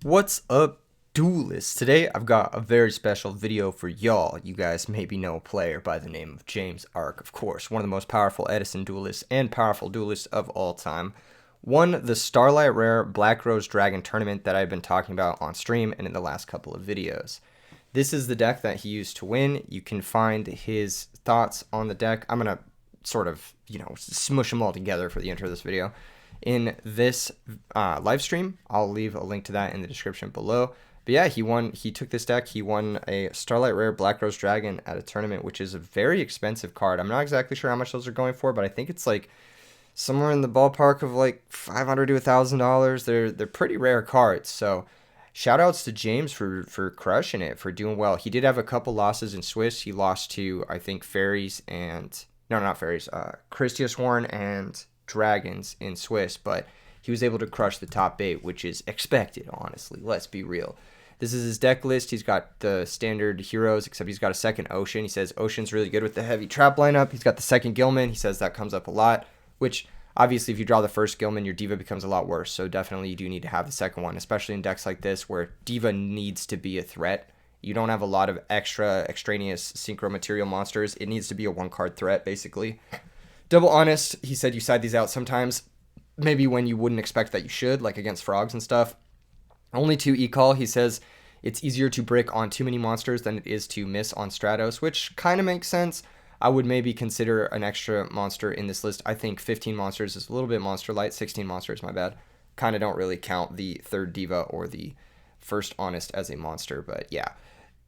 What's up, Duelist? Today I've got a very special video for y'all. You guys maybe know a player by the name of James Arc, of course, one of the most powerful Edison duelists and powerful duelists of all time. Won the Starlight Rare Black Rose Dragon tournament that I've been talking about on stream and in the last couple of videos. This is the deck that he used to win. You can find his thoughts on the deck. I'm going to sort of, smush them all together for the intro of this video. In this live stream, I'll leave a link to that in the description below. But yeah, he took this deck, he won a Starlight Rare Black Rose Dragon at a tournament, which is a very expensive card. I'm not exactly sure how much those are going for, but I think it's like somewhere in the ballpark of like $500 to $1,000. They're pretty rare cards. So shout outs to James for crushing it, for doing well. He did have a couple losses in Swiss. He lost to, I think, Fairies and no, not Fairies, Christius Horn and Dragons in Swiss, but he was able to crush the top 8, which is expected, honestly. Let's be real. This is his deck list. He's got the standard heroes, except he's got a second Ocean. He says Ocean's really good with the heavy trap lineup. He's got the second Gilman. He says that comes up a lot, which obviously if you draw the first Gilman, your Diva becomes a lot worse. So definitely you do need to have the second one, especially in decks like this where Diva needs to be a threat. You don't have a lot of extraneous synchro material monsters. It needs to be a one-card threat, basically. Double Honest, he said you side these out sometimes, maybe when you wouldn't expect that you should, like against frogs and stuff. Only 2 E-Call, he says it's easier to brick on too many monsters than it is to miss on Stratos, which kind of makes sense. I would maybe consider an extra monster in this list. I think 15 monsters is a little bit monster light. 16 monsters, my bad. Kind of don't really count the third Diva or the first Honest as a monster, but yeah.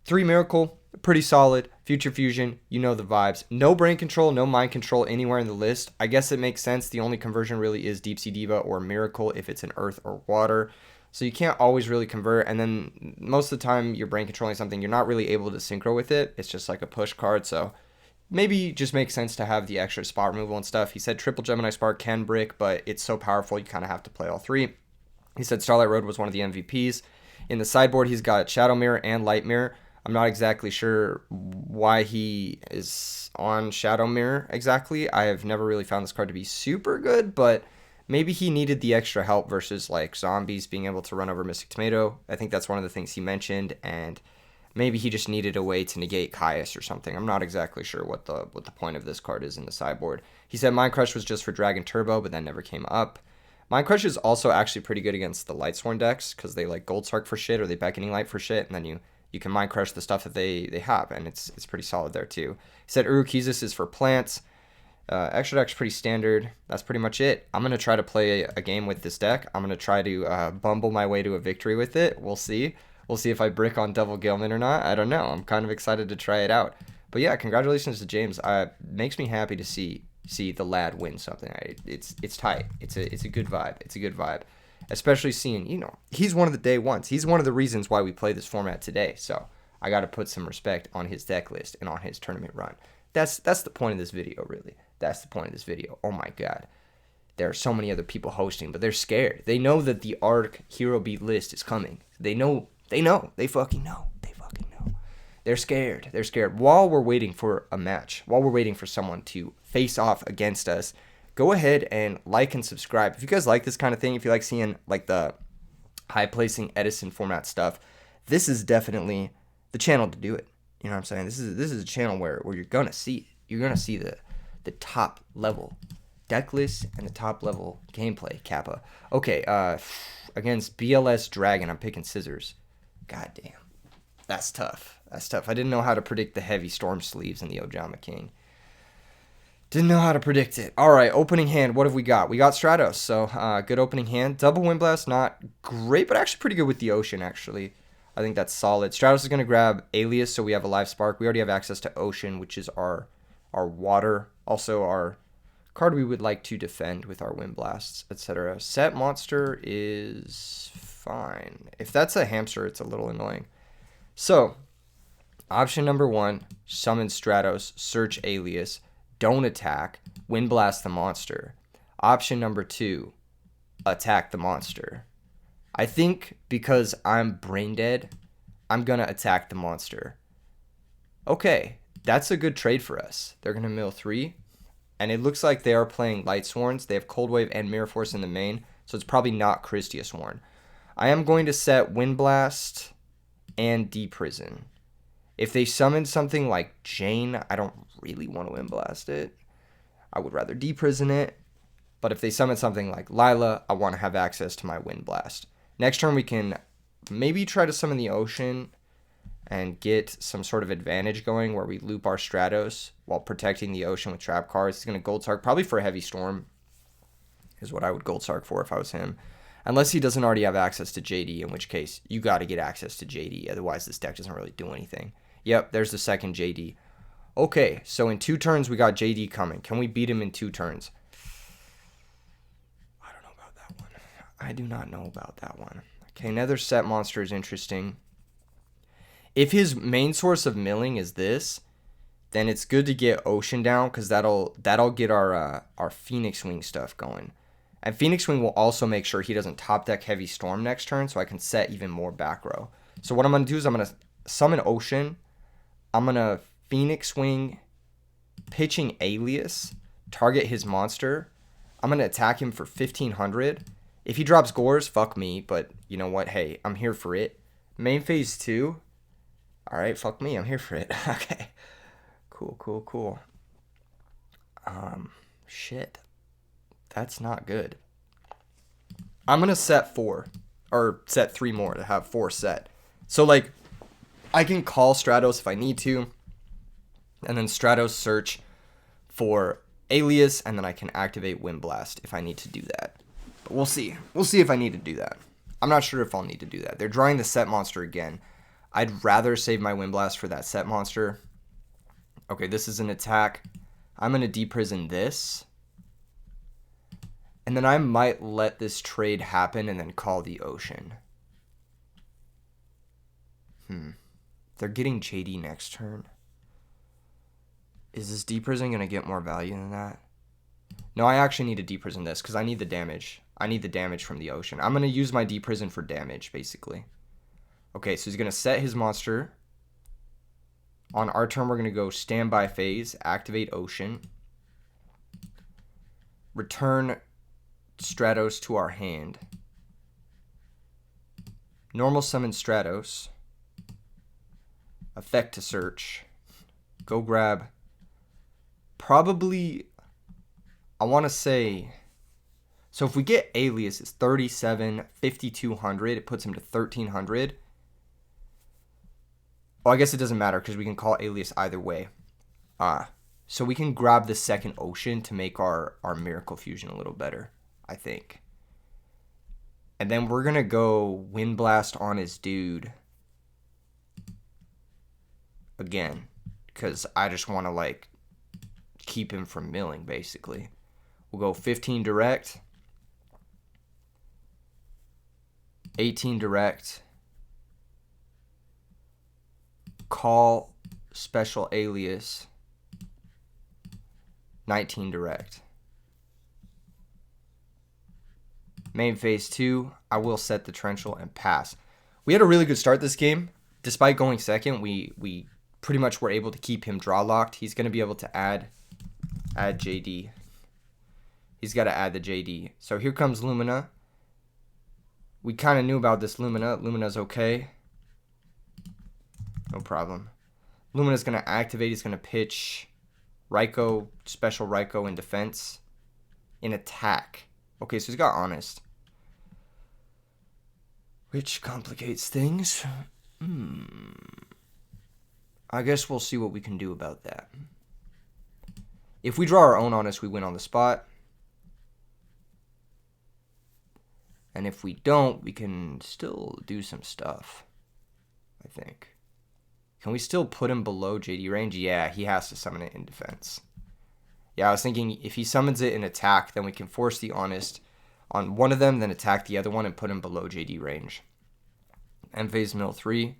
3 Miracle, pretty solid. Future Fusion, you know the vibes. No brain control, no mind control anywhere in the list. I guess it makes sense. The only conversion really is Deep Sea Diva or Miracle if it's an earth or water. So you can't always really convert. And then most of the time you're brain controlling something, you're not really able to synchro with it. It's just like a push card. So maybe just makes sense to have the extra spot removal and stuff. He said Triple Gemini Spark can brick, but it's so powerful you kind of have to play all 3. He said Starlight Road was one of the MVPs. In the sideboard, he's got Shadow Mirror and Light Mirror. I'm not exactly sure why he is on Shadow Mirror exactly. I have never really found this card to be super good, but maybe he needed the extra help versus like zombies being able to run over Mystic Tomato. I think that's one of the things he mentioned, and maybe he just needed a way to negate Caius or something. I'm not exactly sure what the point of this card is in the sideboard. He said Mind Crush was just for Dragon Turbo, but that never came up. Mind Crush is also actually pretty good against the Lightsworn decks because they like Gold Sark for shit or they Beckoning Light for shit, and then you can Mind Crush the stuff that they have, and it's pretty solid there too. He said Urukizis is for plants. Extra deck's pretty standard. That's pretty much it. I'm going to try to play a game with this deck. I'm going to try to bumble my way to a victory with it. We'll see. We'll see if I brick on Double Gilman or not. I don't know. I'm kind of excited to try it out. But yeah, congratulations to James. Makes me happy to see the lad win something. It's tight. It's a good vibe. It's a good vibe. Especially seeing, he's one of the day ones. He's one of the reasons why we play this format today. So I got to put some respect on his deck list and on his tournament run. That's the point of this video, really. That's the point of this video. Oh my god. There are so many other people hosting, but they're scared. They know that the Arc Hero Beat list is coming. They know. They fucking know. They're scared. They're scared. While we're waiting for a match, while we're waiting for someone to face off against us, go ahead and like and subscribe. If you guys like this kind of thing, if you like seeing like the high placing Edison format stuff, this is definitely the channel to do it. You know what I'm saying? This is a channel where you're gonna see it. You're gonna see the top level deck list and the top level gameplay, Kappa. Okay, against BLS Dragon, I'm picking Scissors. God damn. That's tough. That's tough. I didn't know how to predict the heavy Storm Sleeves in the Ojama King. Didn't know how to predict it. All right, opening hand. What have we got? We got Stratos, so good opening hand. Double Wind Blast, not great, but actually pretty good with the Ocean, actually. I think that's solid. Stratos is going to grab Alias, so we have a live Spark. We already have access to Ocean, which is our water. Also, our card we would like to defend with our Wind Blasts, etc. Set Monster is fine. If that's a hamster, it's a little annoying. So, option number 1, summon Stratos, search Alias. Don't attack, Wind Blast the monster. Option number 2, attack the monster. I think because I'm brain dead, I'm going to attack the monster. Okay, that's a good trade for us. They're going to mill 3, and it looks like they are playing Light Sworns. They have Cold Wave and Mirror Force in the main, so it's probably not Christius Horn. I am going to set Wind Blast and Deprison. If they summon something like Jane, I don't really want to Wind Blast it. I would rather Deprison it. But if they summon something like Lila, I want to have access to my Wind Blast. Next turn, we can maybe try to summon the Ocean and get some sort of advantage going where we loop our Stratos while protecting the Ocean with trap cards. He's going to Gold Sark, probably for Heavy Storm is what I would Gold Sark for if I was him. Unless he doesn't already have access to JD, in which case you got to get access to JD. Otherwise, this deck doesn't really do anything. Yep, there's the second JD. Okay, so in 2 turns, we got JD coming. Can we beat him in 2 turns? I don't know about that one. I do not know about that one. Okay, another set monster is interesting. If his main source of milling is this, then it's good to get Ocean down because that'll get our Phoenix Wing stuff going. And Phoenix Wing will also make sure he doesn't top deck Heavy Storm next turn, so I can set even more back row. So what I'm going to do is I'm going to summon Ocean. I'm going to Phoenix Wing, pitching Alias, target his monster. I'm going to attack him for 1,500. If he drops Gores, fuck me, but you know what? Hey, I'm here for it. Main phase 2. All right, fuck me. I'm here for it. Okay. Cool. Shit. That's not good. I'm going to set 4. Or set 3 more to have 4 set. So, like, I can call Stratos if I need to. And then Stratos search for Alias. And then I can activate Wind Blast if I need to do that. But we'll see. We'll see if I need to do that. I'm not sure if I'll need to do that. They're drawing the set monster again. I'd rather save my Wind Blast for that set monster. Okay, this is an attack. I'm going to deprison this. And then I might let this trade happen and then call the Ocean. They're getting JD next turn. Is this deprison going to get more value than that? No, I actually need to deprison this because I need the damage. I need the damage from the Ocean. I'm going to use my deprison for damage, basically. Okay, so he's going to set his monster. On our turn, we're going to go standby phase, activate Ocean, return Stratos to our hand, normal summon Stratos, effect to search, go grab, probably, I want to say, so if we get Alias, it's 37, 5,200, it puts him to 1,300. Well, I guess it doesn't matter because we can call Alias either way. So we can grab the second Ocean to make our Miracle Fusion a little better, I think. And then we're going to go Wind Blast on his dude again because I just want to, like, keep him from milling, basically. We'll go 15 direct, 18 direct, call special Alias, 19 direct. Main phase 2, I will set the Torrential and pass. We had a really good start this game. Despite going second, we pretty much were able to keep him draw locked. He's going to be able to add JD. He's got to add the JD. So here comes Lumina. We kind of knew about this Lumina. Lumina's okay. No problem. Lumina's going to activate. He's going to pitch Raikou, special Raikou in defense. In attack. Okay, so he's got Honest. Which complicates things. I guess we'll see what we can do about that. If we draw our own Honest, we win on the spot. And if we don't, we can still do some stuff, I think. Can we still put him below JD range? Yeah, he has to summon it in defense. Yeah, I was thinking if he summons it in attack, then we can force the Honest on one of them, then attack the other one and put him below JD range. End phase mill 3.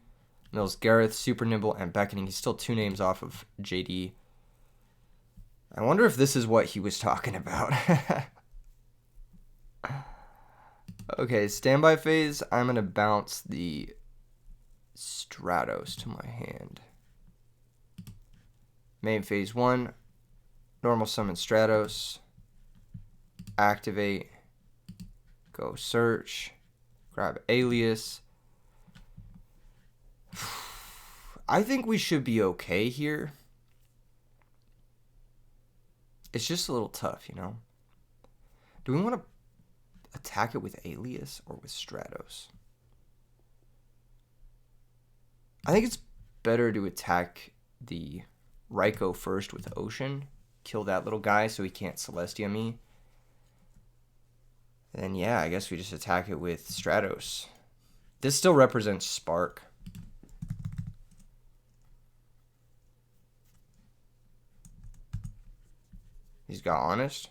Mills Gareth, Super Nimble, and Beckoning. He's still 2 names off of JD. I wonder if this is what he was talking about. Okay, standby phase. I'm going to bounce the Stratos to my hand. Main phase 1. Normal summon Stratos. Activate. Go search. Grab Alias. I think we should be okay here. It's just a little tough, you know? Do we want to attack it with Alias or with Stratos? I think it's better to attack the Raikou first with Ocean. Kill that little guy so he can't Celestia me. Then yeah, I guess we just attack it with Stratos. This still represents Spark. He's got Honest.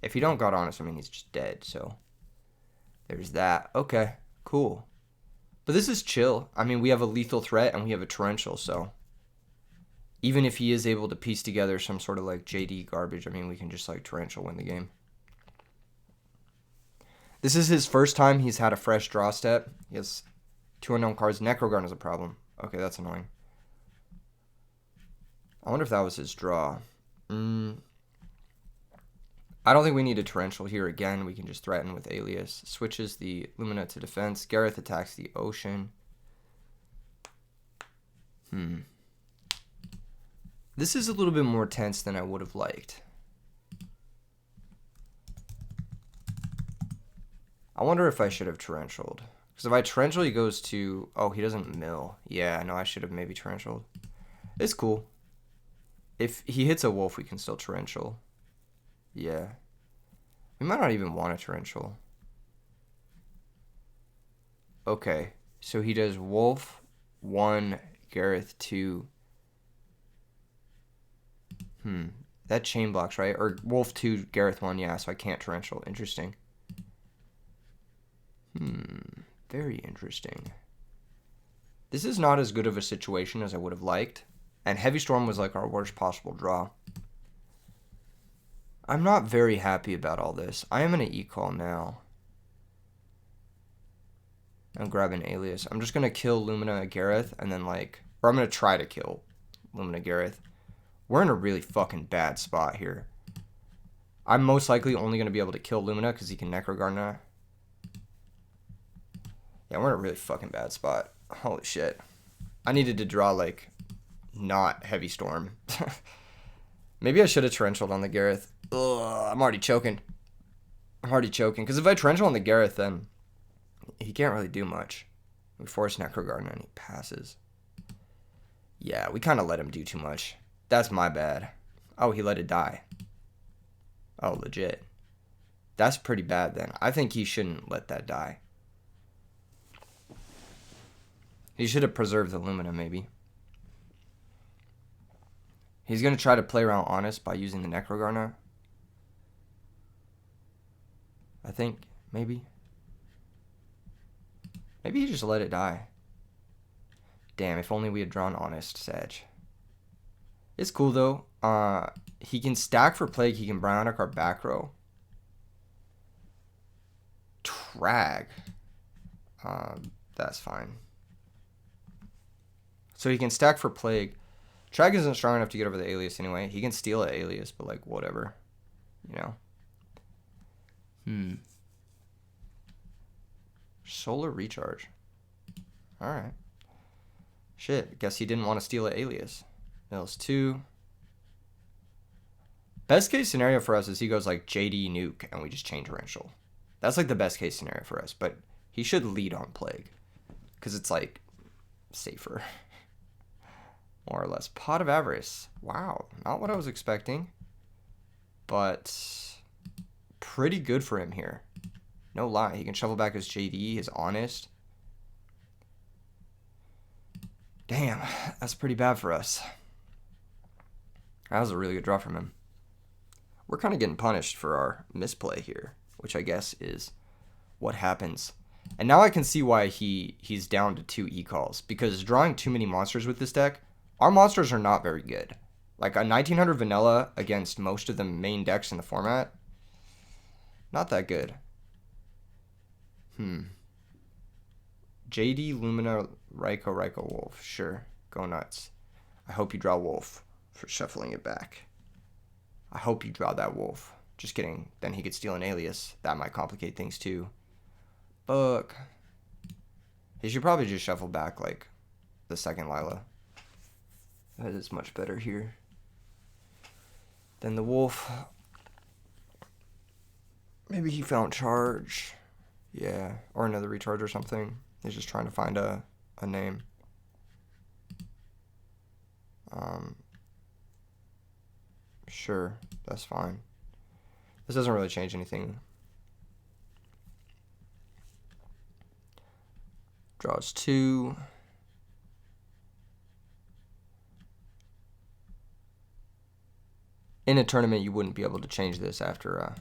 If he don't got Honest, I mean, he's just dead, so there's that. Okay, cool. But this is chill. I mean, we have a lethal threat and we have a torrential, so even if he is able to piece together some sort of like JD garbage, I mean, we can just like torrential win the game. This is his first time he's had a fresh draw step. He has 2 unknown cards. Necrogarn is a problem. Okay, that's annoying. I wonder if that was his draw. I don't think we need a torrential here again. We can just threaten with Alias. Switches the Lumina to defense. Gareth attacks the Ocean. This is a little bit more tense than I would have liked. I wonder if I should have torrentialed. Because if I torrential, he goes to... Oh, he doesn't mill. Yeah, no, I should have maybe torrentialed. It's cool. If he hits a wolf, we can still torrential. Yeah. We might not even want a torrential. Okay. So he does wolf 1, Gareth 2. That chain blocks, right? Or wolf 2, Gareth 1, yeah, so I can't torrential. Interesting. Very interesting. This is not as good of a situation as I would have liked. And Heavy Storm was like our worst possible draw. I'm not very happy about all this. I am going to e-call now. I'm grabbing Alias. I'm just going to kill Lumina Gareth and then like... Or I'm going to try to kill Lumina Gareth. We're in a really fucking bad spot here. I'm most likely only going to be able to kill Lumina because he can Necrogarna. Yeah, we're in a really fucking bad spot. Holy shit. I needed to draw like... Not Heavy Storm. Maybe I should have torrentialed on the Gareth. Ugh, I'm already choking. Because if I torrential on the Gareth, then he can't really do much. We force Necrogarden and he passes. Yeah, we kind of let him do too much. That's my bad. Oh, he let it die. Oh, legit. That's pretty bad then. I think he shouldn't let that die. He should have preserved the Lumina, maybe. He's going to try to play around Honest by using the Necrogarna. I think, maybe. Maybe he just let it die. Damn, if only we had drawn Honest, Sag. It's cool, though. He can stack for Plague. He can Bionic our back row. Trag. That's fine. So he can stack for Plague. Trag isn't strong enough to get over the Alias anyway. He can steal an Alias, but like, whatever. You know? Solar Recharge. Alright. Shit, guess he didn't want to steal an Alias. Mills 2. Best case scenario for us is he goes like JD Nuke and we just chain torrential. That's like the best case scenario for us, but he should lead on Plague. Because it's like safer. More or less. Pot of Avarice. Wow, not what I was expecting. But pretty good for him here. No lie. He can shovel back his JD, his Honest. Damn, that's pretty bad for us. That was a really good draw from him. We're kind of getting punished for our misplay here, which I guess is what happens. And now I can see why he's down to 2 e-calls, because drawing too many monsters with this deck, our monsters are not very good. Like a 1900 vanilla against most of the main decks in the format, not that good. JD, Lumina, Raikou, Wolf. Sure, go nuts. I hope you draw Wolf for shuffling it back. I hope you draw that Wolf. Just kidding. Then he could steal an Alias. That might complicate things too. fuck? He should probably just shuffle back, like, the second Lila. That is much better here. Then the wolf. Maybe he found charge. Yeah, or another recharge or something. He's just trying to find a name. Sure, that's fine. This doesn't really change anything. Draws 2. In a tournament, you wouldn't be able to change this after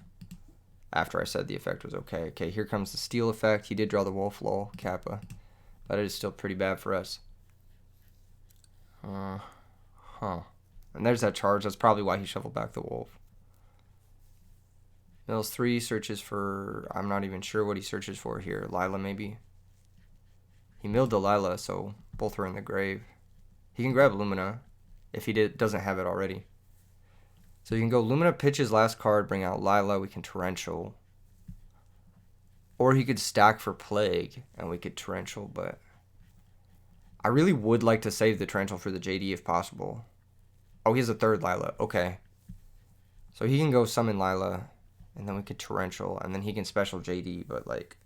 I said the effect was okay. Okay, here comes the steal effect. He did draw the wolf, lol, Kappa. But it is still pretty bad for us. And there's that charge. That's probably why he shuffled back the wolf. Mills 3 searches for... I'm not even sure what he searches for here. Lila, maybe? He milled the Lila, so both are in the grave. He can grab Lumina if he doesn't have it already. So you can go Lumina, pitch his last card, bring out Lila, we can Torrential. Or he could stack for Plague, and we could Torrential, but... I really would like to save the Torrential for the JD if possible. Oh, he has a third Lila. Okay. So he can go summon Lila, and then we could Torrential, and then he can special JD, but, like...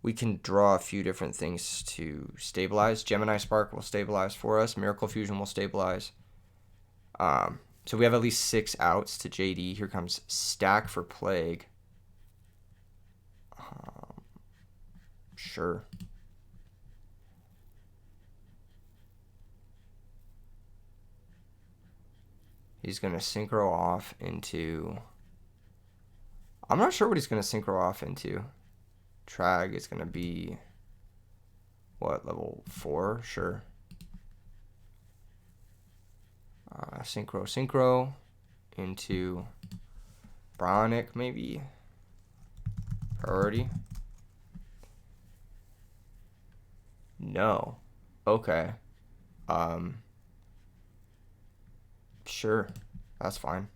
We can draw a few different things to stabilize. Gemini Spark will stabilize for us. Miracle Fusion will stabilize. So we have at least 6 outs to JD. Here comes Stack for Plague. Sure. He's going to synchro off into... I'm not sure what he's going to synchro off into. Trag is going to be... What, level 4? Sure. Synchro into Bronic, maybe. Priority. No. Okay. Sure. That's fine.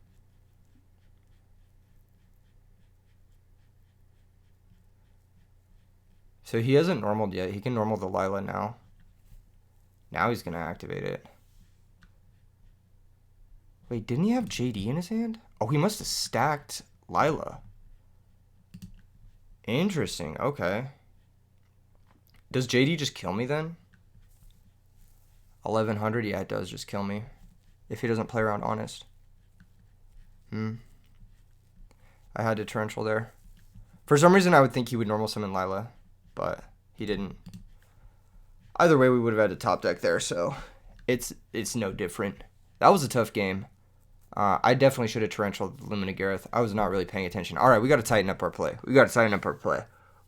So he hasn't normaled yet. He can normal the Lila now. Now he's going to activate it. Wait, didn't he have JD in his hand? Oh, he must have stacked Lila. Interesting. Okay. Does JD just kill me then? 1100? Yeah, it does just kill me. If he doesn't play around honest. I had to torrential there. For some reason, I would think he would normal summon Lila, but he didn't. Either way, we would have had to top deck there, so it's no different. That was a tough game. I definitely should have torrentialed Lumina Gareth. I was not really paying attention. All right, we got to tighten up our play.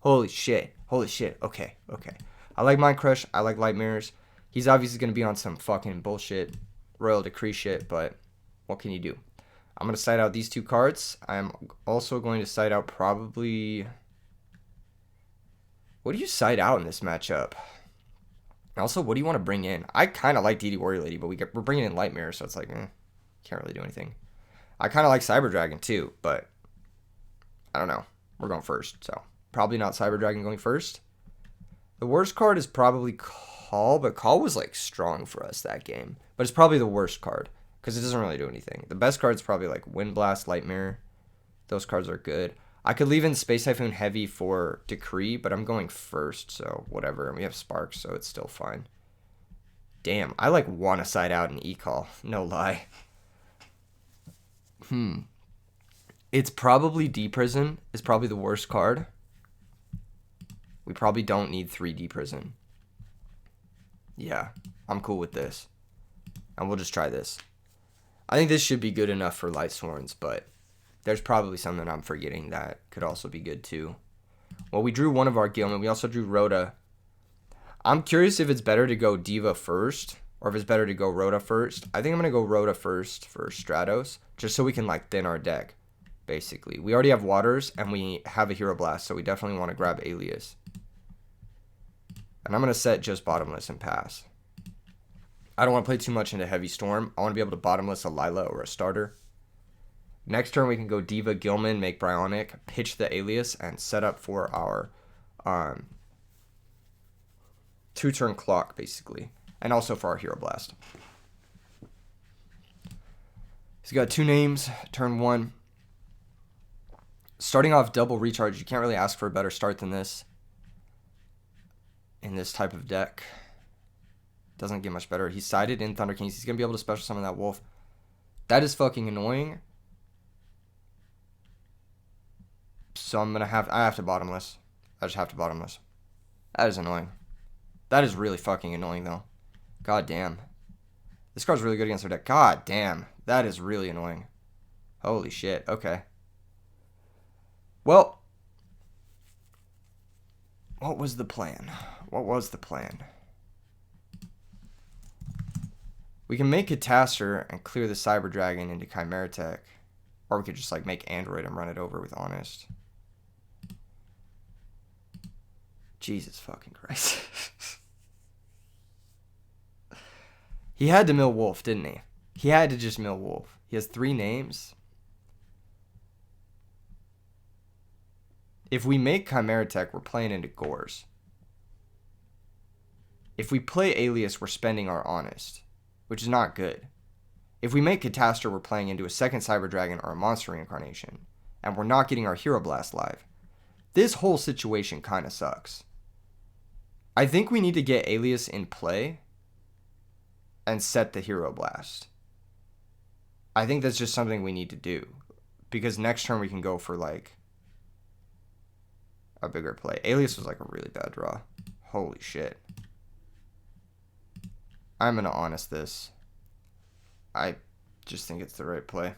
Holy shit. Okay. I like Mind Crush. I like Light Mirrors. He's obviously going to be on some fucking bullshit Royal Decree shit, but what can you do? I'm going to side out these 2 cards. I'm also going to side out probably... What do you side out in this matchup? Also, what do you want to bring in? I kind of like DD Warrior Lady, but we're bringing in Light Mirror, so it's like, can't really do anything. I kind of like Cyber Dragon too, but I don't know. We're going first, so probably not Cyber Dragon going first. The worst card is probably Call, but Call was like strong for us that game. But it's probably the worst card because it doesn't really do anything. The best card is probably like Wind Blast, Light Mirror. Those cards are good. I could leave in Space Typhoon Heavy for Decree, but I'm going first, so whatever. And we have Sparks, so it's still fine. Damn, I like want to side out an E-Call. No lie. It's probably D-Prison is probably the worst card. We probably don't need 3 D-Prison. Yeah, I'm cool with this. And we'll just try this. I think this should be good enough for Light Sworns, but there's probably something I'm forgetting that could also be good too. Well, we drew one of our Gilman. We also drew Rhoda. I'm curious if it's better to go Diva first or if it's better to go Rhoda first. I think I'm going to go Rhoda first for Stratos, just so we can like thin our deck, basically. We already have Waters, and we have a Hero Blast, so we definitely want to grab Alias. And I'm going to set just Bottomless and pass. I don't want to play too much into Heavy Storm. I want to be able to Bottomless a Lila or a starter. Next turn, we can go Diva, Gilman, make Bryonic, pitch the Alias, and set up for our Um, 2-turn clock, basically. And also for our Hero Blast. He's got 2 names, turn 1. Starting off double recharge, you can't really ask for a better start than this. In this type of deck. Doesn't get much better. He's sided in Thunder Kings. He's going to be able to special summon that wolf. That is fucking annoying. So I have to bottomless. I just have to bottomless. That is annoying. That is really fucking annoying, though. God damn. This card's really good against our deck. God damn. That is really annoying. Holy shit. Okay. Well, what was the plan? What was the plan? We can make Catastor and clear the Cyber Dragon into Chimera Tech. Or we could just like make Android and run it over with Honest. Jesus fucking Christ. He had to mill Wolf, didn't he? He had to just mill Wolf. He has 3 names. If we make Chimera Tech, we're playing into Gores. If we play Alias, we're spending our Honest, which is not good. If we make Catastor, we're playing into a second Cyber Dragon or a Monster Reincarnation, and we're not getting our Hero Blast live. This whole situation kind of sucks. I think we need to get Alias in play and set the Hero Blast. I think that's just something we need to do, because next turn we can go for like a bigger play. Alias was like a really bad draw. Holy shit. I'm going to Honest this. I just think it's the right play.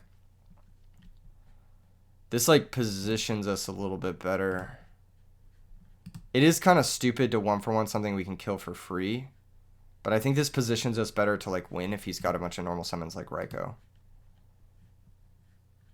This like positions us a little bit better. It is kind of stupid to 1-for-1 something we can kill for free. But I think this positions us better to like win if he's got a bunch of normal summons like Raikou.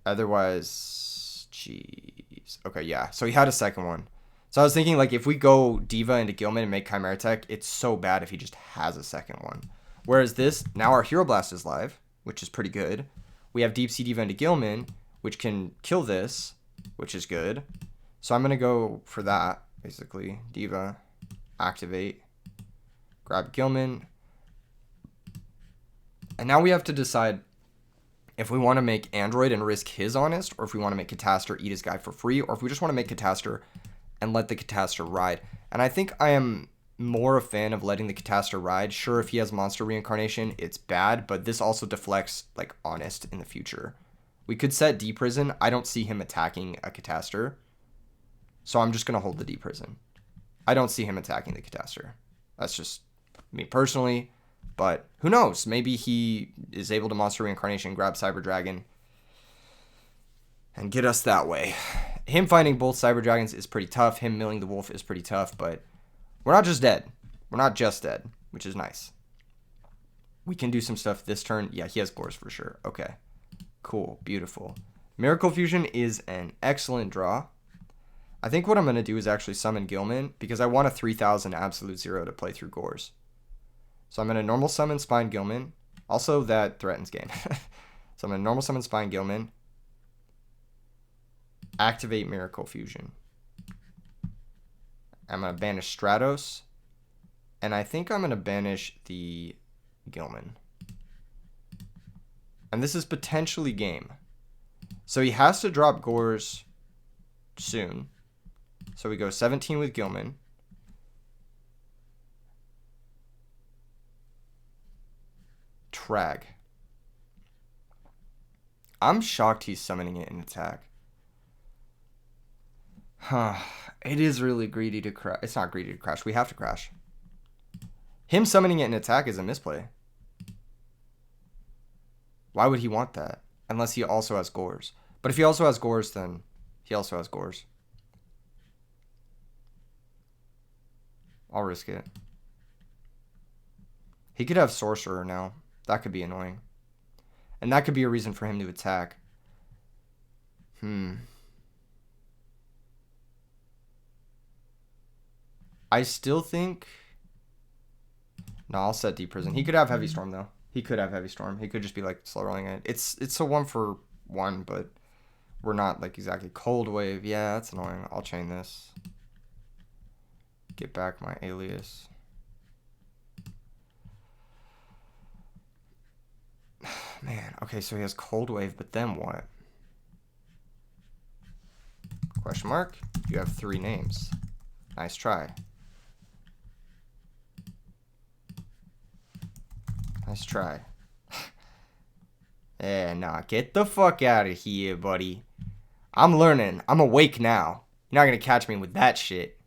Otherwise, jeez. Okay, yeah. So he had a second one. So I was thinking like if we go Diva into Gilman and make Chimera Tech, it's so bad if he just has a second one. Whereas this, now our Hero Blast is live, which is pretty good. We have Deep Sea Diva into Gilman, which can kill this, which is good. So I'm going to go for that, basically. Diva, activate, grab Gilman. And now we have to decide if we want to make Android and risk his Honest, or if we want to make Catastor eat his guy for free, or if we just want to make Catastor and let the Catastor ride. And I think I am more a fan of letting the Catastor ride. Sure, if he has Monster Reincarnation, it's bad, but this also deflects like Honest in the future. We could set D-Prison. I don't see him attacking a Catastor, so I'm just going to hold the D-Prison. I don't see him attacking the Catastor. That's just me personally, but who knows? Maybe he is able to Monster Reincarnation, grab Cyber Dragon, and get us that way. Him finding both Cyber Dragons is pretty tough. Him milling the Wolf is pretty tough, but we're not just dead. We're not just dead, which is nice. We can do some stuff this turn. Yeah, he has Gores for sure. Okay. Cool. Beautiful. Miracle Fusion is an excellent draw. I think what I'm going to do is actually summon Gilman, because I want a 3000 Absolute Zero to play through Gores. So I'm going to normal summon Spine Gilman. Also, that threatens game. So I'm going to normal summon Spine Gilman. Activate Miracle Fusion. I'm going to banish Stratos. And I think I'm going to banish the Gilman. And this is potentially game. So he has to drop Gores soon. So we go 17 with Gilman. Trag. I'm shocked he's summoning it in attack. Huh. It is really greedy to crash. It's not greedy to crash. We have to crash. Him summoning it in attack is a misplay. Why would he want that? Unless he also has Gores. But if he also has Gores, then he also has Gores. I'll risk it. He could have Sorcerer now. That could be annoying. And that could be a reason for him to attack. I still think... No, I'll set Deep Prison. He could have Heavy Storm, though. He could have Heavy Storm. He could just be, like, slow rolling it. It's a 1-for-1, but we're not, like, exactly Cold Wave. Yeah, that's annoying. I'll chain this. get back my alias. Man, okay, so he has Cold Wave, but then what? Question mark? You have 3 names. Nice try. Nice try. Yeah, nah, get the fuck out of here, buddy. I'm learning. I'm awake now. You're not gonna catch me with that shit.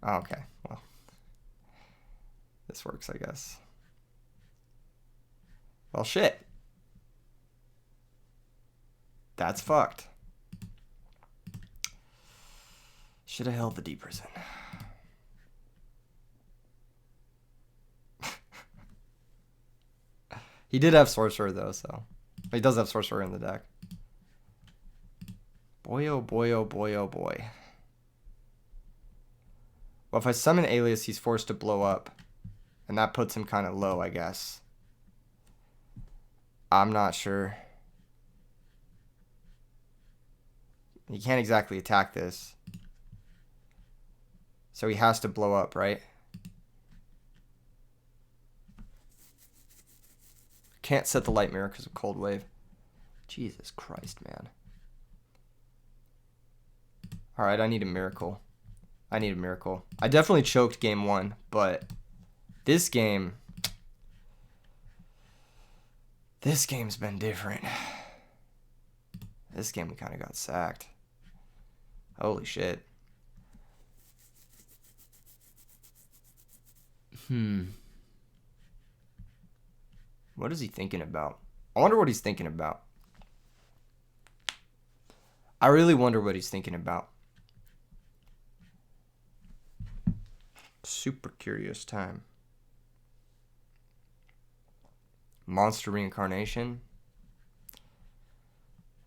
Oh, okay, well. This works, I guess. Well, shit. That's fucked. Should have held the D prison. He did have Sorcerer, though, so. He does have Sorcerer in the deck. Boy, oh boy, oh boy, oh boy. Well, if I summon Alias, he's forced to blow up. And that puts him kind of low, I guess. I'm not sure. He can't exactly attack this. So he has to blow up, right? Can't set the Light Mirror because of Cold Wave. Jesus Christ, man. Alright, I need a miracle. I need a miracle. I definitely choked game 1, but this game's been different. This game we kind of got sacked. Holy shit. What is he thinking about? I wonder what he's thinking about. I really wonder what he's thinking about. Super curious time. Monster Reincarnation.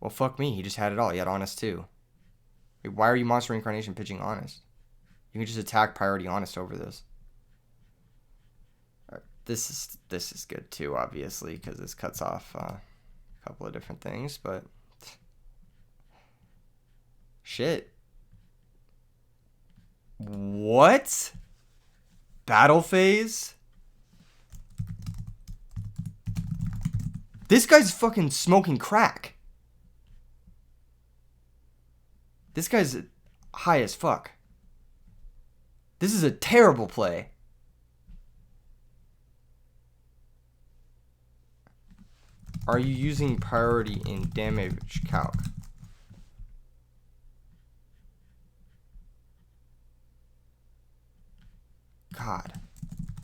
Well, fuck me. He just had it all. He had Honest too. Wait, why are you Monster Reincarnation pitching Honest? You can just attack Priority Honest over this. Right, this is good too, obviously, because this cuts off a couple of different things, but shit. What? Battle phase? This guy's fucking smoking crack. This guy's high as fuck. This is a terrible play. Are you using priority in damage calc? God,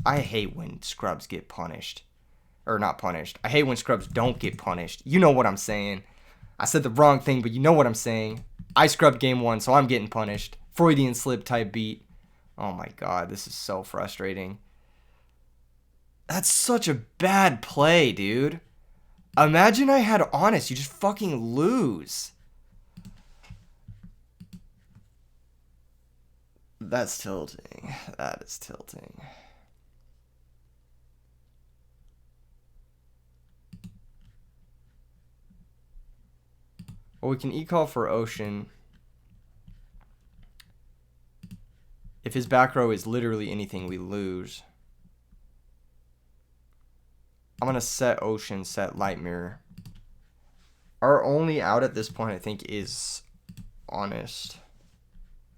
I hate when scrubs get punished. Or not punished. I hate when scrubs don't get punished. You know what I'm saying. I said the wrong thing, but you know what I'm saying. I scrubbed game 1, so I'm getting punished. Freudian slip type beat. Oh my god, this is so frustrating. That's such a bad play, dude. Imagine I had Honest. You just fucking lose. That's tilting. That is tilting. Well, we can e-call for Ocean. If his back row is literally anything, we lose. I'm going to set Ocean, set Light Mirror. Our only out at this point, I think, is Honest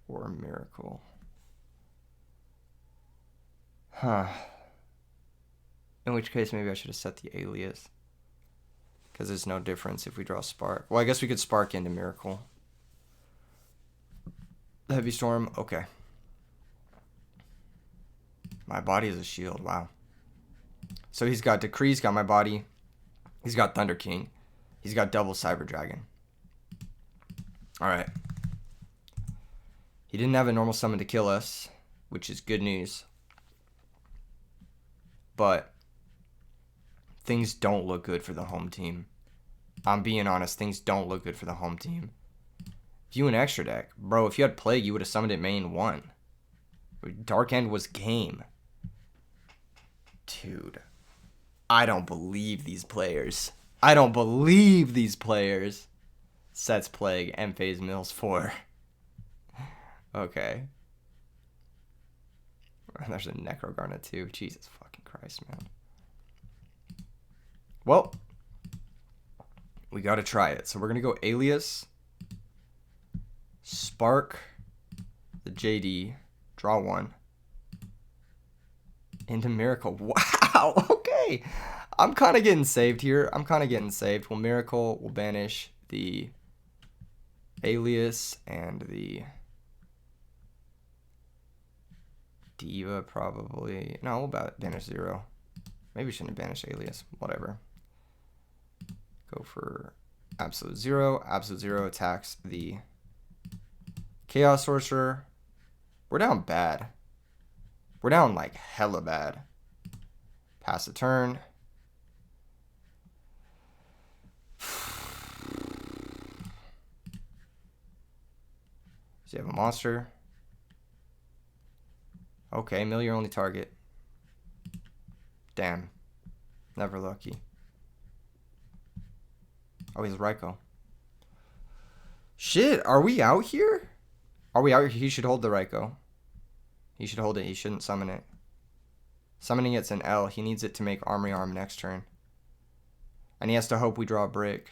or Miracle. Huh. In which case, maybe I should have set the Alias. Because there's no difference if we draw Spark. Well, I guess we could Spark into Miracle. Heavy Storm, okay. My body is a shield, wow. So he's got Decree, he's got my body. He's got Thunder King. He's got double Cyber Dragon. Alright. He didn't have a normal summon to kill us, which is good news. But things don't look good for the home team. I'm being honest, things don't look good for the home team. View an extra deck. Bro, if you had Plague, you would have summoned it main 1. Dark End was game. Dude. I don't believe these players. I don't believe these players. Sets Plague, M-Phase Mills 4. Okay. There's a Necro Garnet too. Jesus fucking Christ, man. Well, we gotta try it. So we're gonna go Alias, Spark, the JD, draw one, into Miracle. Wow, okay. I'm kind of getting saved here. I'm kind of getting saved. Well, Miracle will banish the Alias and the Diva probably. No, we'll banish 0. Maybe we shouldn't banish Alias. Whatever. Go for Absolute 0. Absolute 0 attacks the Chaos Sorcerer. We're down bad. We're down like hella bad. Pass the turn. Does he have a monster? Okay, mill your only target. Damn. Never lucky. Oh, he's Raikou. Shit, are we out here? Are we out here? He should hold the Raikou. He should hold it. He shouldn't summon it. Summoning it's an L. He needs it to make Armory Arm next turn. And he has to hope we draw a brick.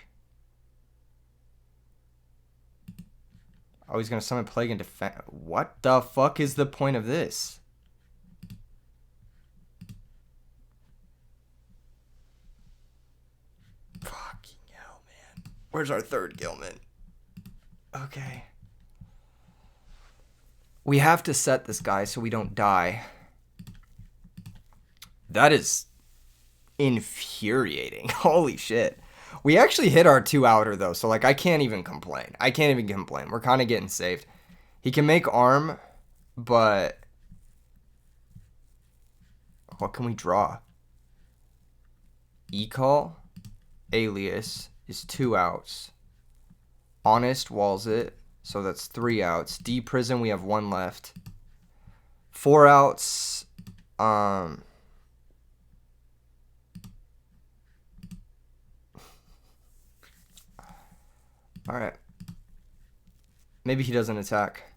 Oh, he's going to summon Plague and defend. What the fuck is the point of this? Fucking hell, man. Where's our third Gilman? Okay. We have to set this guy so we don't die. That is infuriating. Holy shit. We actually hit our 2-outer though, so like I can't even complain. I can't even complain. We're kind of getting saved. He can make arm, but what can we draw? E-Call, Alias is 2 outs. Honest walls it, so that's 3 outs. D-Prison, we have 1 left. 4 outs. Alright. Maybe he doesn't attack.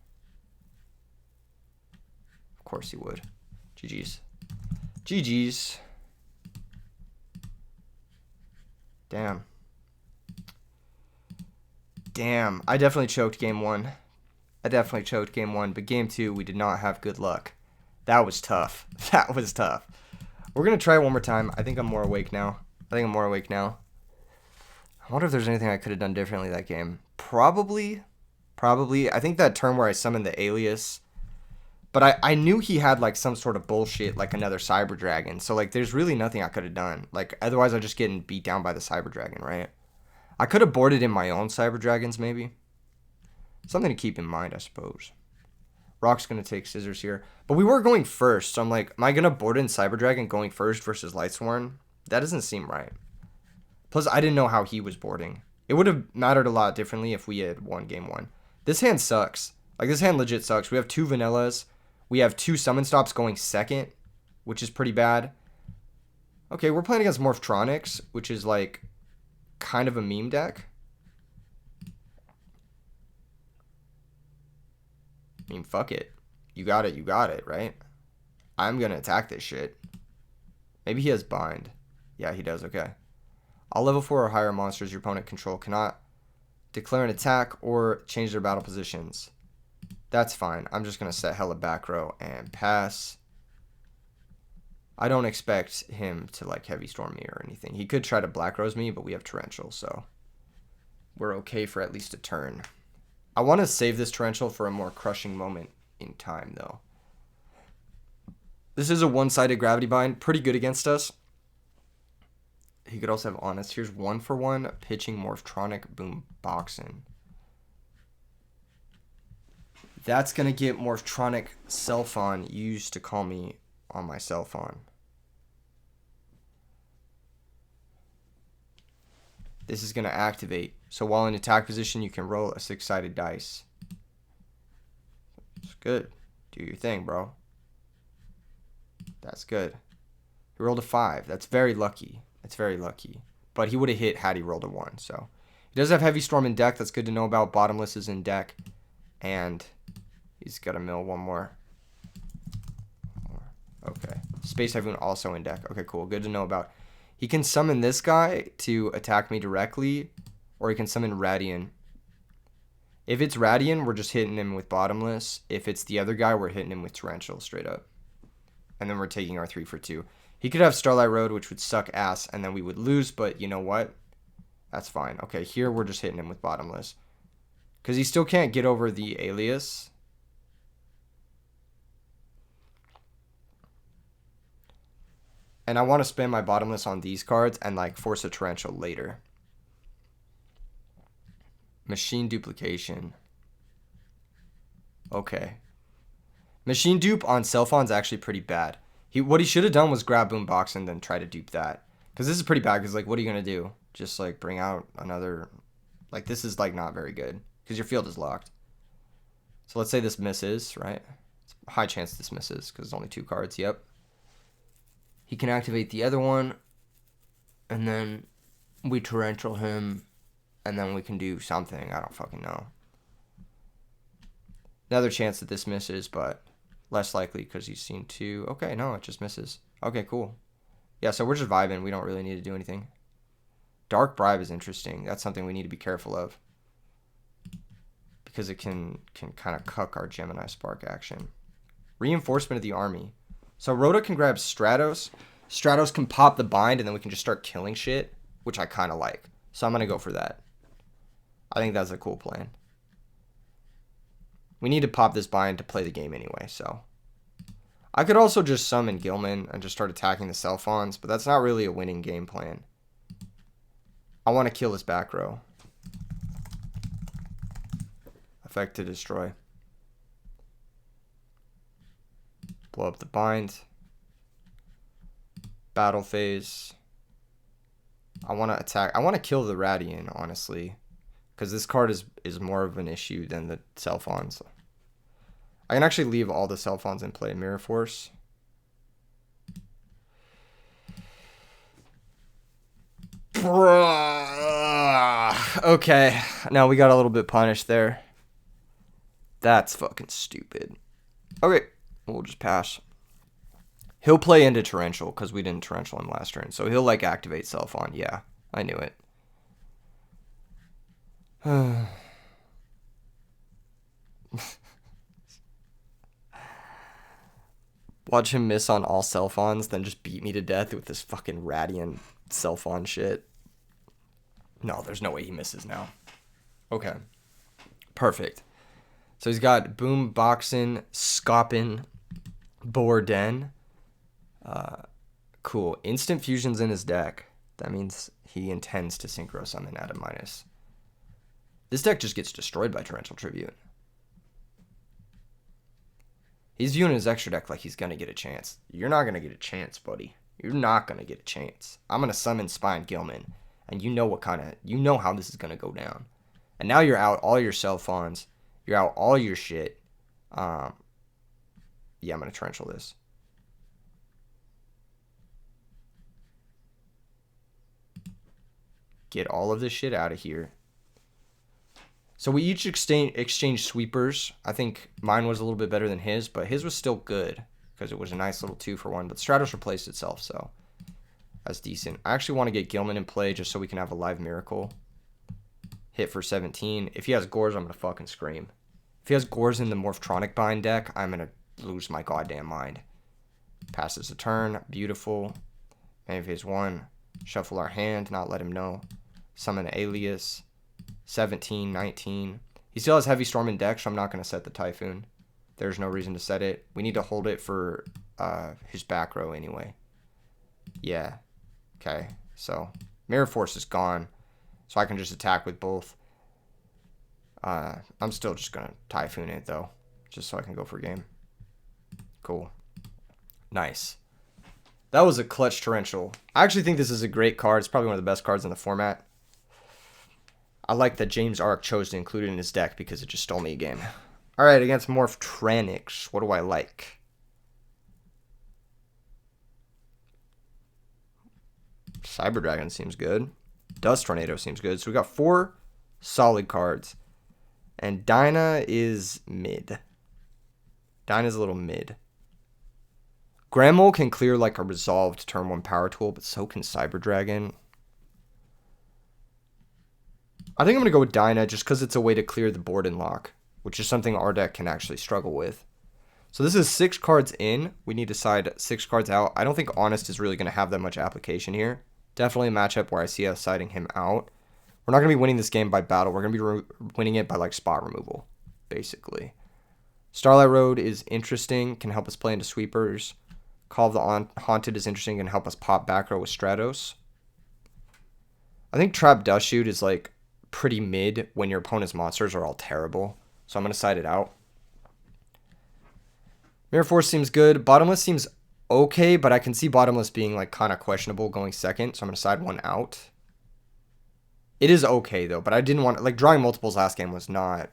Of course he would. GG's. GG's. Damn. Damn. I definitely choked game 1. But game 2, we did not have good luck. That was tough. That was tough. We're going to try it one more time. I think I'm more awake now. I wonder if there's anything I could have done differently that game. Probably. I think that turn where I summoned the Alias. But I knew he had like some sort of bullshit, like another Cyber Dragon. So like there's really nothing I could have done. Like otherwise I'm just getting beat down by the Cyber Dragon, right? I could have boarded in my own Cyber Dragons maybe. Something to keep in mind, I suppose. Rock's going to take Scissors here. But we were going first. So I'm like, am I going to board in Cyber Dragon going first versus Lightsworn? That doesn't seem right. Plus, I didn't know how he was boarding. It would have mattered a lot differently if we had won game 1. This hand sucks. Like, this hand legit sucks. We have 2 Vanillas. We have 2 Summon Stops going second, which is pretty bad. Okay, we're playing against Morphtronics, which is, like, kind of a meme deck. I mean, fuck it. You got it, right? I'm going to attack this shit. Maybe he has Bind. Yeah, he does, okay. All level 4 or higher monsters your opponent control cannot declare an attack or change their battle positions. That's fine. I'm just going to set hella back row and pass. I don't expect him to like Heavy Storm me or anything. He could try to Black Rose me, but we have Torrential, so we're okay for at least a turn. I want to save this Torrential for a more crushing moment in time, though. This is a one-sided Gravity Bind. Pretty good against us. He could also have Honest. Here's 1-for-1. Pitching Morphtronic. Boom. Boxing. That's going to get Morphtronic Cell Phone used to call me on my cell phone. This is going to activate. So while in attack position, you can roll a 6-sided dice. It's good. Do your thing, bro. That's good. He rolled a 5. That's very lucky. That's very lucky. But he would have hit had he rolled a 1. So he does have Heavy Storm in deck. That's good to know about. Bottomless is in deck. And he's got to mill one more. Space Typhoon also in deck. Okay, cool. Good to know about. He can summon this guy to attack me directly, or he can summon Radian. If it's Radian, we're just hitting him with Bottomless. If it's the other guy, we're hitting him with Torrential straight up. And then we're taking our 3 for 2. He could have Starlight Road, which would suck ass, and then we would lose, but you know what? That's fine. Okay, here we're just hitting him with Bottomless. Because he still can't get over the Alias. And I want to spend my Bottomless on these cards and like force a Torrential later. Machine Duplication. Okay. Machine Dupe on Selphon's actually pretty bad. What he should have done was grab Boombox and then try to dupe that. Because this is pretty bad, because like what are you going to do? Just like bring out another... Like this is like not very good. Because your field is locked. So let's say this misses, right? It's a high chance this misses, because it's only 2 cards, yep. He can activate the other one, and then we Torrential him, and then we can do something. I don't fucking know. Another chance that this misses, but less likely because he's seen 2. Okay, no, it just misses. Okay, cool. Yeah, so we're just vibing. We don't really need to do anything. Dark Bribe is interesting. That's something we need to be careful of, because it can kind of cuck our Gemini Spark action. Reinforcement of the army. So Rhoda can grab Stratos. Stratos can pop the bind, and then we can just start killing shit, which I kind of like. So I'm going to go for that. I think that's a cool plan. We need to pop this bind to play the game anyway, so. I could also just summon Gilman and just start attacking the Selphons, but that's not really a winning game plan. I want to kill this back row. Effect to destroy. Blow up the bind. Battle phase. I want to attack. I want to kill the Radian, honestly. Because this card is more of an issue than the Selphons. I can actually leave all the Selphons in play. Mirror Force. Okay. Now we got a little bit punished there. That's fucking stupid. Okay. We'll just pass. He'll play into Torrential because we didn't Torrential him last turn. So he'll like activate Selphon. Yeah, I knew it. Watch him miss on all Selphons, then just beat me to death with this fucking Radiant Selphon shit. No, there's no way he misses now. Okay. Perfect. So he's got Boom, Boxin, Scoppin, Borden. Cool. Instant Fusion's in his deck. That means he intends to Synchro Summon at a minus. This deck just gets destroyed by Torrential Tribute. He's viewing his extra deck like he's going to get a chance. You're not going to get a chance, buddy. You're not going to get a chance. I'm going to summon Spine Gilman. And you know how this is going to go down. And now you're out all your Selphons. You're out all your shit. Yeah, I'm going to Torrential this. Get all of this shit out of here. So we each exchange sweepers. I think mine was a little bit better than his, but his was still good because it was a nice little 2-for-1. But Stratos replaced itself, so that's decent. I actually want to get Gilman in play just so we can have a live Miracle. Hit for 17. If he has Gores, I'm going to fucking scream. If he has Gores in the Morphtronic Bind deck, I'm going to lose my goddamn mind. Passes a turn. Beautiful. Main phase 1. Shuffle our hand, not let him know. Summon Alias. 17, 19. He still has Heavy Storm in deck, so I'm not going to set the Typhoon. There's no reason to set it. We need to hold it for his back row anyway. Yeah. Okay. So Mirror Force is gone, so I can just attack with both. I'm still just going to Typhoon it, though, just so I can go for game. Cool. Nice. That was a clutch Torrential. I actually think this is a great card. It's probably one of the best cards in the format. I like that James Ark chose to include it in his deck because it just stole me a game. Alright, against Morphtranix, what do I like? Cyber Dragon seems good. Dust Tornado seems good. So we got 4 solid cards. And Dinah is mid. Dinah's a little mid. Grand Mole can clear like a resolved turn 1 power tool, but so can Cyber Dragon. I think I'm going to go with Dyna just because it's a way to clear the board and lock, which is something our deck can actually struggle with. So this is 6 cards in. We need to side 6 cards out. I don't think Honest is really going to have that much application here. Definitely a matchup where I see us siding him out. We're not going to be winning this game by battle. We're going to be winning it by like spot removal, basically. Starlight Road is interesting, can help us play into sweepers. Call of the Haunted is interesting, can help us pop back row with Stratos. I think Trap Dust Shoot is like pretty mid when your opponent's monsters are all terrible. So I'm going to side it out. Mirror Force seems good. Bottomless seems okay, but I can see Bottomless being like kind of questionable going second. So I'm going to side one out. It is okay though, but I didn't want, like, drawing multiples last game was not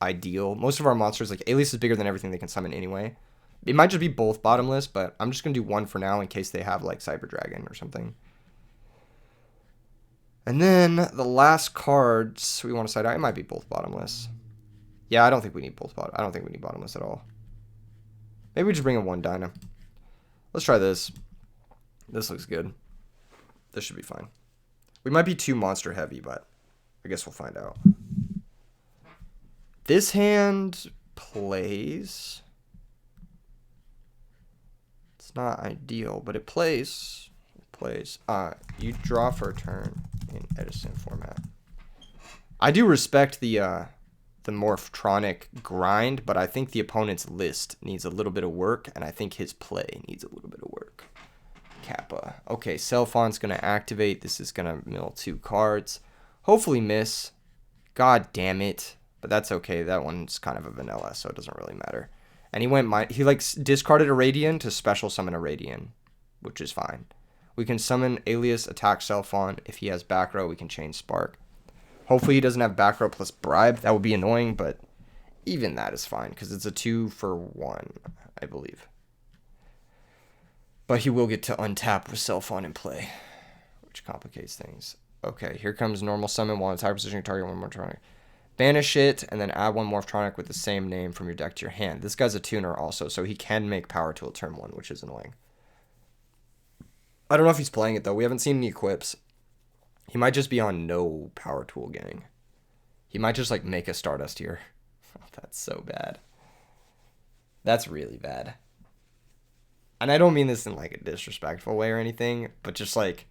ideal. Most of our monsters, like Alias is bigger than everything they can summon anyway. It might just be both Bottomless, but I'm just going to do one for now in case they have like Cyber Dragon or something. And then the last cards we want to side out, it might be both Bottomless. Yeah, I don't think we need both I don't think we need Bottomless at all. Maybe we just bring in one Dyna. Let's try this. This looks good. This should be fine. We might be too monster heavy, but I guess we'll find out. This hand plays. It's not ideal, but it plays. It plays. You draw for a turn in Edison format. I do respect the Morphtronic grind, but I think the opponent's list needs a little bit of work, and I think his play needs a little bit of work. Kappa. Okay, Cellphon's going to activate. This is going to mill 2 cards. Hopefully miss. God damn it. But that's okay. That one's kind of a vanilla, so it doesn't really matter. And he like discarded a Radian to special summon a Radian, which is fine. We can summon Alias, attack Cellphon. If he has back row, we can chain Spark. Hopefully he doesn't have back row plus Bribe. That would be annoying, but even that is fine because it's a 2-for-1, I believe. But he will get to untap with Cellphon in play, which complicates things. Okay, here comes normal summon while in attack position, target one Morphtronic. Banish it, and then add one Morphtronic with the same name from your deck to your hand. This guy's a tuner also, so he can make power tool turn 1, which is annoying. I don't know if he's playing it, though. We haven't seen any equips. He might just be on no power tool gang. He might just, like, make a Stardust here. Oh, that's so bad. That's really bad. And I don't mean this in, like, a disrespectful way or anything, but just, like,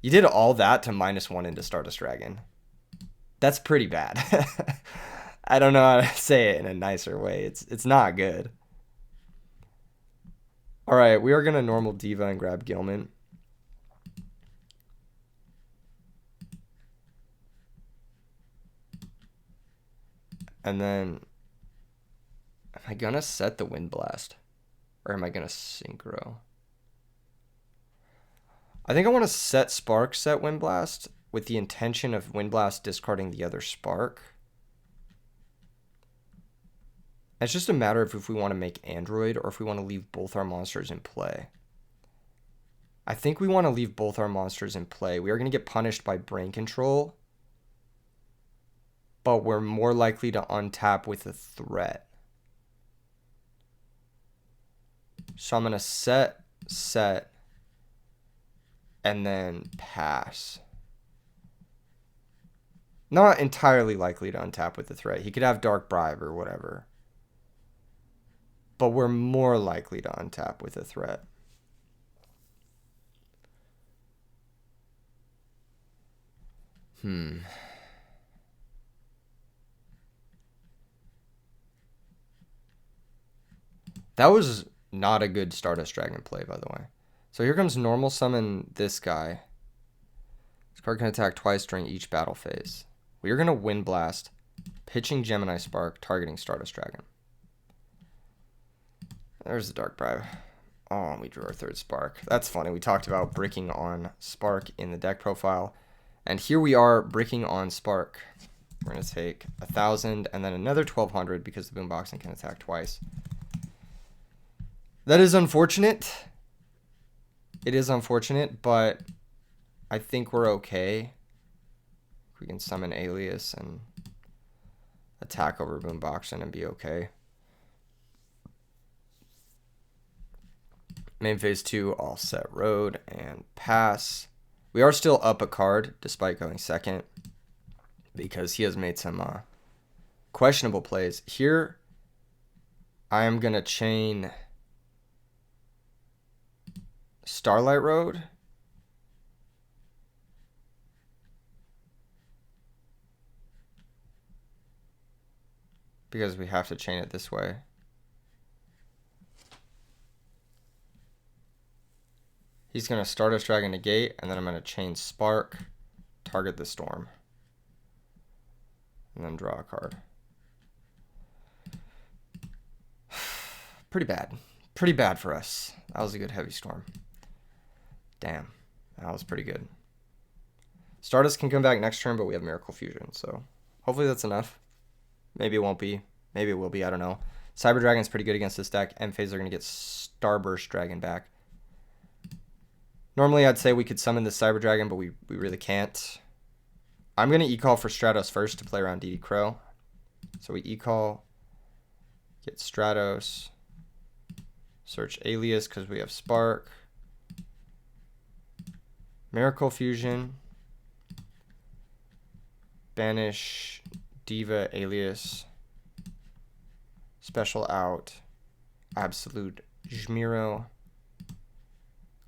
you did all that to -1 into Stardust Dragon. That's pretty bad. I don't know how to say it in a nicer way. It's not good. All right, we are going to normal Diva and grab Gilman. And then, am I going to set the Wind Blast? Or am I going to Synchro? I think I want to set Spark, set Wind Blast, with the intention of Wind Blast discarding the other Spark. It's just a matter of if we want to make Android or if we want to leave both our monsters in play. I think we want to leave both our monsters in play. We are going to get punished by Brain Control, but we're more likely to untap with a threat. So I'm going to set, and then pass. Not entirely likely to untap with the threat. He could have Dark Bribe or whatever. But we're more likely to untap with a threat. That was not a good Stardust Dragon play, by the way. So here comes normal summon this guy. This card can attack twice during each battle phase. We are going to Wind Blast, pitching Gemini Spark, targeting Stardust Dragon. There's the Dark Bribe. Oh, and we drew our 3rd Spark. That's funny. We talked about bricking on Spark in the deck profile. And here we are bricking on Spark. We're going to take 1,000 and then another 1,200 because the Boomboxing can attack twice. That is unfortunate. It is unfortunate, but I think we're okay. We can summon Alias and attack over Boomboxing and be okay. Main phase 2, all set road and pass. We are still up a card despite going second because he has made some questionable plays. Here, I am going to chain Starlight Road. Because we have to chain it this way. He's going to Stardust Dragon negate, and then I'm going to chain Spark, target the Storm, and then draw a card. Pretty bad. Pretty bad for us. That was a good heavy Storm. Damn. That was pretty good. Stardust can come back next turn, but we have Miracle Fusion, so hopefully that's enough. Maybe it won't be. Maybe it will be. I don't know. Cyber Dragon's pretty good against this deck. End phase are going to get Starburst Dragon back. Normally, I'd say we could summon the Cyber Dragon, but we really can't. I'm going to E-Call for Stratos first to play around DD Crow. So we E-Call, get Stratos, search Alias because we have Spark, Miracle Fusion, banish Diva Alias, special out, Absolute Jmiro,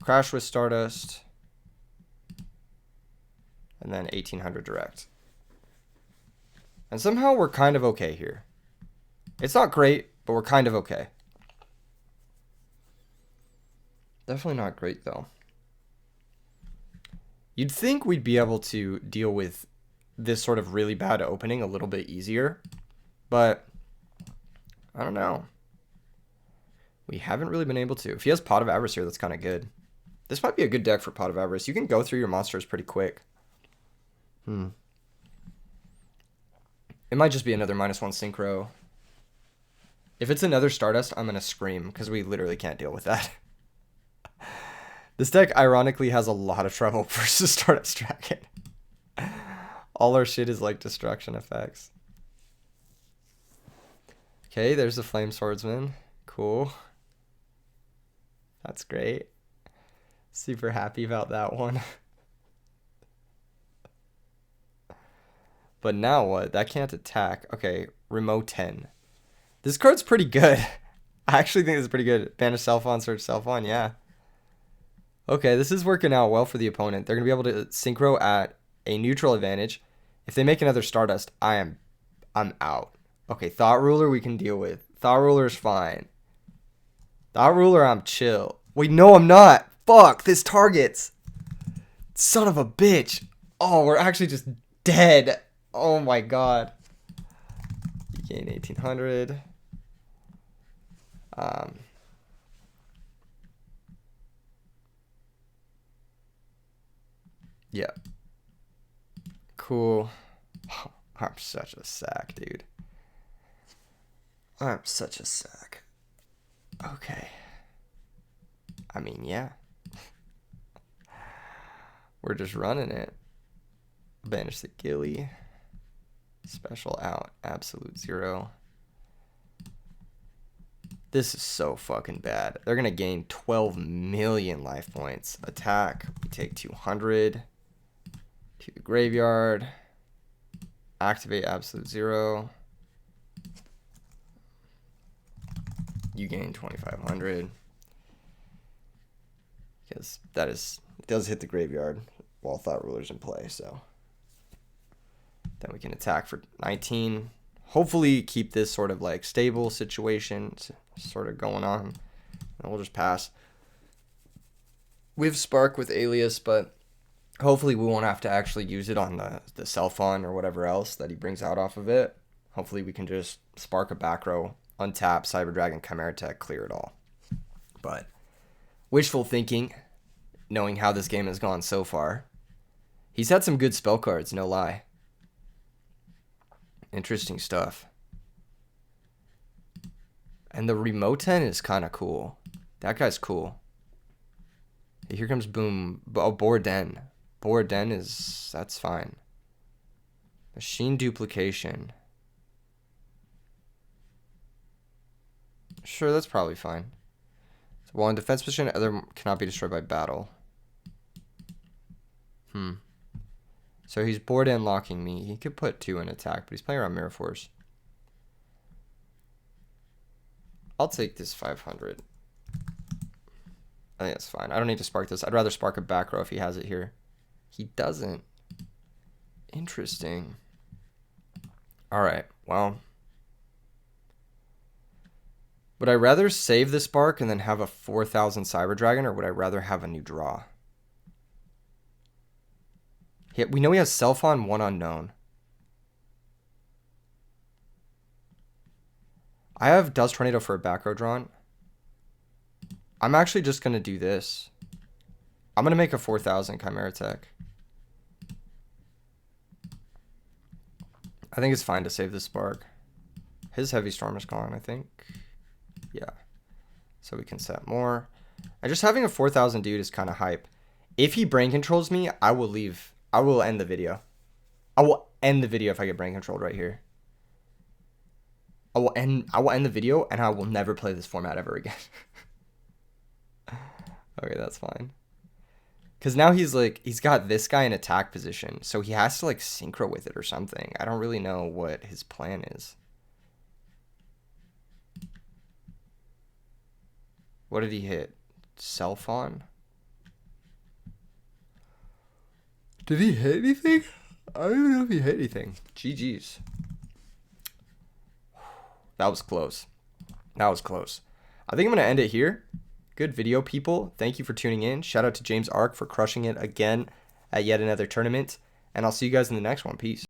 Crash with Stardust, and then 1800 direct. And somehow we're kind of okay here. It's not great, but we're kind of okay. Definitely not great, though. You'd think we'd be able to deal with this sort of really bad opening a little bit easier, but I don't know. We haven't really been able to. If he has Pot of Avarice here, that's kind of good. This might be a good deck for Pot of Avarice. You can go through your monsters pretty quick. It might just be another -1 synchro. If it's another Stardust, I'm going to scream because we literally can't deal with that. This deck, ironically, has a lot of trouble versus Stardust Dragon. All our shit is like destruction effects. Okay, there's the Flame Swordsman. Cool. That's great. Super happy about that one. But now what? That can't attack. Okay, Remote 10. This card's pretty good. I actually think it's pretty good. Banish Self-On, search Self-On, yeah. Okay, this is working out well for the opponent. They're going to be able to synchro at a neutral advantage. If they make another Stardust, I'm out. Okay, Thought Ruler we can deal with. Thought Ruler's fine. Thought Ruler, I'm chill. Wait, no, I'm not. Fuck, this targets. Son of a bitch. Oh, we're actually just dead. Oh my god. You gain 1800. Yeah. Cool. I'm such a sack, dude. I'm such a sack. Okay. I mean, yeah. We're just running it. Banish the Gilly. Special out. Absolute 0. This is so fucking bad. They're going to gain 12 million life points. Attack. We take 200. To the graveyard. Activate Absolute 0. You gain 2500. Because that is, it does hit the graveyard while Thought Ruler's in play, so. Then we can attack for 19. Hopefully keep this sort of like stable situation sort of going on. And we'll just pass. We have Spark with Alias, but hopefully we won't have to actually use it on the Self-On or whatever else that he brings out off of it. Hopefully we can just Spark a back row, untap, Cyber Dragon, Chimera Tech, clear it all. But wishful thinking, knowing how this game has gone so far. He's had some good spell cards, no lie. Interesting stuff. And the Remote 10 is kind of cool. That guy's cool. Here comes Boom. Oh, Borden. Borden is... That's fine. Machine Duplication. Sure, that's probably fine. While in defense position, other cannot be destroyed by battle. So he's board and locking me. He could put 2 in attack, but he's playing around Mirror Force. I'll take this 500. I think that's fine. I don't need to spark this. I'd rather spark a back row if he has it here. He doesn't. Interesting. All right, well. Would I rather save the spark and then have a 4,000 Cyber Dragon, or would I rather have a new draw? We know he has Self-On, 1 unknown. I have Dust Tornado for a back row drawn. I'm actually just going to do this. I'm going to make a 4,000 Chimera Tech. I think it's fine to save the spark. His Heavy Storm is gone, I think. Yeah. So we can set more. And just having a 4,000 dude is kind of hype. If he brain controls me, I will leave. I will end the video. I will end the video if I get brain controlled right here. I will end the video and I will never play this format ever again. Okay, that's fine. Because now he's got this guy in attack position. So he has to like synchro with it or something. I don't really know what his plan is. What did he hit? Self-On? Did he hit anything? I don't even know if he hit anything. GG's. That was close. That was close. I think I'm going to end it here. Good video, people. Thank you for tuning in. Shout out to James Ark for crushing it again at yet another tournament. And I'll see you guys in the next one. Peace.